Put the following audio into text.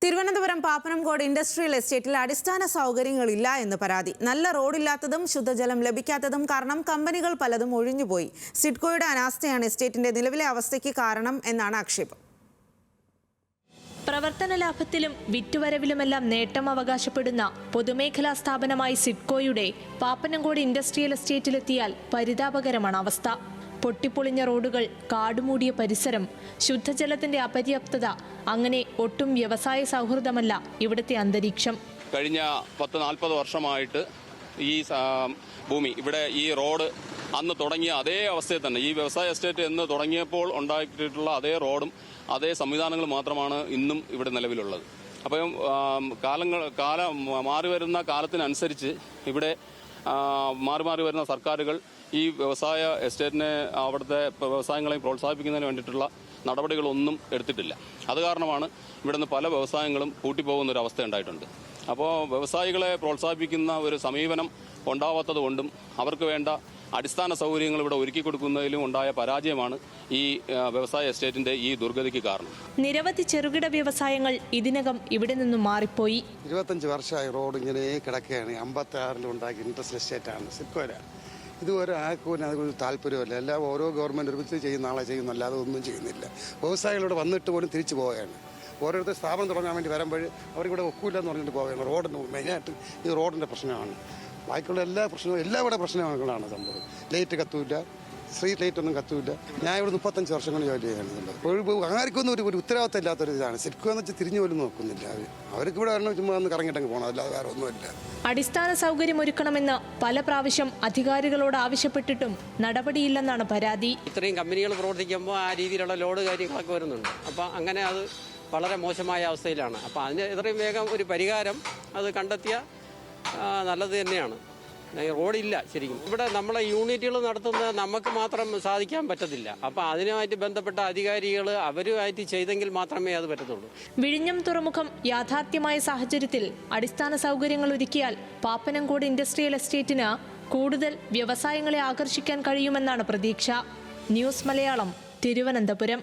Thiruvananthapuram Pappanamcode industrial എസ്റ്റേറ്റിൽ അടിസ്ഥാന സൗകര്യങ്ങളില്ല എന്ന് പരാതി. നല്ല റോഡില്ലാത്തതും ശുദ്ധജലം ലഭിക്കാത്തതും കാരണം കമ്പനികൾ പലതും ഒഴിഞ്ഞുപോയി. സിഡ്കോയുടെ അനാസ്ഥയാണ് എസ്റ്റേറ്റിന്റെ നിലവിലെ അവസ്ഥയ്ക്ക് കാരണം എന്നാണ് ആക്ഷേപം. പ്രവർത്തന ലാഭത്തിലും വിറ്റുവരവിലുമെല്ലാം നേട്ടം അവകാശപ്പെടുന്ന പൊതുമേഖലാ സ്ഥാപനമായി സിഡ്കോയുടെ പാപ്പനംകോട് ഇൻഡസ്ട്രിയൽ എസ്റ്റേറ്റിലെത്തിയാൽ പരിതാപകരമാണ് അവസ്ഥ. പൊട്ടിപ്പൊളിഞ്ഞ റോഡുകൾ, കാടുമൂടിയ പരിസരം, ശുദ്ധജലത്തിന്റെ അപര്യാപ്തത, അങ്ങനെ ഒട്ടും വ്യവസായ സൗഹൃദമല്ല ഇവിടുത്തെ അന്തരീക്ഷം. കഴിഞ്ഞ 10-40 വർഷമായിട്ട് ഈ ഭൂമി ഇവിടെ ഈ റോഡ് അന്ന് തുടങ്ങിയ അതേ അവസ്ഥയിൽ തന്നെ, ഈ വ്യവസായ എസ്റ്റേറ്റ് എന്ന് തുടങ്ങിയപ്പോൾ ഉണ്ടാക്കിയിട്ടുള്ള അതേ റോഡും അതേ സംവിധാനങ്ങളും മാത്രമാണ് ഇന്നും ഇവിടെ നിലവിലുള്ളത്. അപ്പം കാലം മാറി വരുന്ന കാലത്തിനനുസരിച്ച് ഇവിടെ മാറി വരുന്ന സർക്കാരുകൾ ഈ വ്യവസായ എസ്റ്റേറ്റിനെ, അവിടുത്തെ വ്യവസായങ്ങളെയും പ്രോത്സാഹിപ്പിക്കുന്നതിന് വേണ്ടിയിട്ടുള്ള നടപടികളൊന്നും എടുത്തിട്ടില്ല. അത് കാരണമാണ് ഇവിടുന്ന് പല വ്യവസായങ്ങളും പൂട്ടിപ്പോകുന്ന ഒരു അവസ്ഥ ഉണ്ടായിട്ടുണ്ട്. അപ്പോൾ വ്യവസായികളെ പ്രോത്സാഹിപ്പിക്കുന്ന ഒരു സമീപനം ഉണ്ടാവാത്തത് കൊണ്ടും അവർക്ക് വേണ്ട അടിസ്ഥാന സൗകര്യങ്ങൾ ഇവിടെ ഒരുക്കി കൊടുക്കുന്നതിലും ഉണ്ടായ പരാജയമാണ് ഈ വ്യവസായ എസ്റ്റേറ്റിന്റെ ഈ ദുർഗതിക്ക് കാരണം. നിരവധി ചെറുകിട വ്യവസായങ്ങൾ ഇതിനകം ഇവിടെ നിന്നും മാറിപ്പോയി. 25 വർഷമായി റോഡ് ഇങ്ങനെ കിടക്കുകയാണ്. 56-ൽ ഉണ്ടാക്കിയ ഇൻഡസ്ട്രിയൽ എസ്റ്റേറ്റാണ് സിഡ്കോര. ഇതുവരെ ആർക്കും അതിന് താല്പര്യമില്ല. എല്ലാം ഓരോ ഗവൺമെൻറ് ഒരുമിച്ച് ചെയ്യുന്ന ആളെ ചെയ്യുന്നല്ലാതെ ഒന്നും ചെയ്യുന്നില്ല. വ്യവസായികളോട് വന്നിട്ട് പോലും തിരിച്ചു പോവുകയാണ്. ഓരോരുത്തർ സ്ഥാപനം തുടങ്ങാൻ വേണ്ടി വരുമ്പോൾ അവർക്കിവിടെ ഒക്കില്ലെന്ന് പറഞ്ഞിട്ട് പോവുകയാണ്. റോഡിന് മെയിനായിട്ട് ഈ റോഡിൻ്റെ പ്രശ്നമാണ്. ബാക്കിയുള്ള എല്ലാ പ്രശ്നവും എല്ലാവിടെ പ്രശ്നങ്ങളാണ് സംഭവം. ലൈറ്റ് കത്തൂല്ല, സ്ട്രീറ്റ് ലൈറ്റ് ഒന്നും കത്തൂല്ല. ഞാൻ ഇവിടെ 35 വർഷം കൊണ്ട് ജോലി ചെയ്യുന്നുണ്ട്. ആർക്കൊന്നും ഒരു ഉത്തരവാദിത്തം ഇല്ലാത്തൊരു ഇതാണ്. സിഡ്കോ എന്ന് വെച്ചാൽ തിരിഞ്ഞു പോലും നോക്കുന്നില്ല. അവർക്ക് ഇവിടെ വരണം, ചുമ്മാ ഒന്ന് കറങ്ങിയിട്ടങ്ങ് പോകണം, അല്ലാതെ വേറെ ഒന്നുമില്ല. അടിസ്ഥാന സൗകര്യം ഒരുക്കണമെന്ന് പല പ്രാവശ്യം അധികാരികളോട് ആവശ്യപ്പെട്ടിട്ടും നടപടിയില്ലെന്നാണ് പരാതി. ഇത്രയും കമ്പനികൾ പ്രവർത്തിക്കുമ്പോൾ ആ രീതിയിലുള്ള ലോഡ് കാര്യങ്ങളൊക്കെ വരുന്നുണ്ട്. അപ്പം അങ്ങനെ അത് വളരെ മോശമായ അവസ്ഥയിലാണ്. അപ്പം അതിന് എത്രയും വേഗം ഒരു പരിഹാരം അത് കണ്ടെത്തിയ നല്ലത് തന്നെയാണ്. റോഡില്ല ശരിക്കും. ഇവിടെ നമ്മളെ യൂണിറ്റുകൾ നടത്തുന്നത് നമുക്ക് മാത്രം സാധിക്കാൻ പറ്റത്തില്ല. അപ്പം അതിനുമായിട്ട് ബന്ധപ്പെട്ട അധികാരികൾ അവരുമായിട്ട് ചെയ്തെങ്കിൽ മാത്രമേ അത് പറ്റത്തുള്ളൂ. വിഴിഞ്ഞം തുറമുഖം യാഥാർത്ഥ്യമായ സാഹചര്യത്തിൽ അടിസ്ഥാന സൗകര്യങ്ങൾ ഒരുക്കിയാൽ പാപ്പനംകോട് ഇൻഡസ്ട്രിയൽ എസ്റ്റേറ്റിന് കൂടുതൽ വ്യവസായങ്ങളെ ആകർഷിക്കാൻ കഴിയുമെന്നാണ് പ്രതീക്ഷ. ന്യൂസ് മലയാളം, തിരുവനന്തപുരം.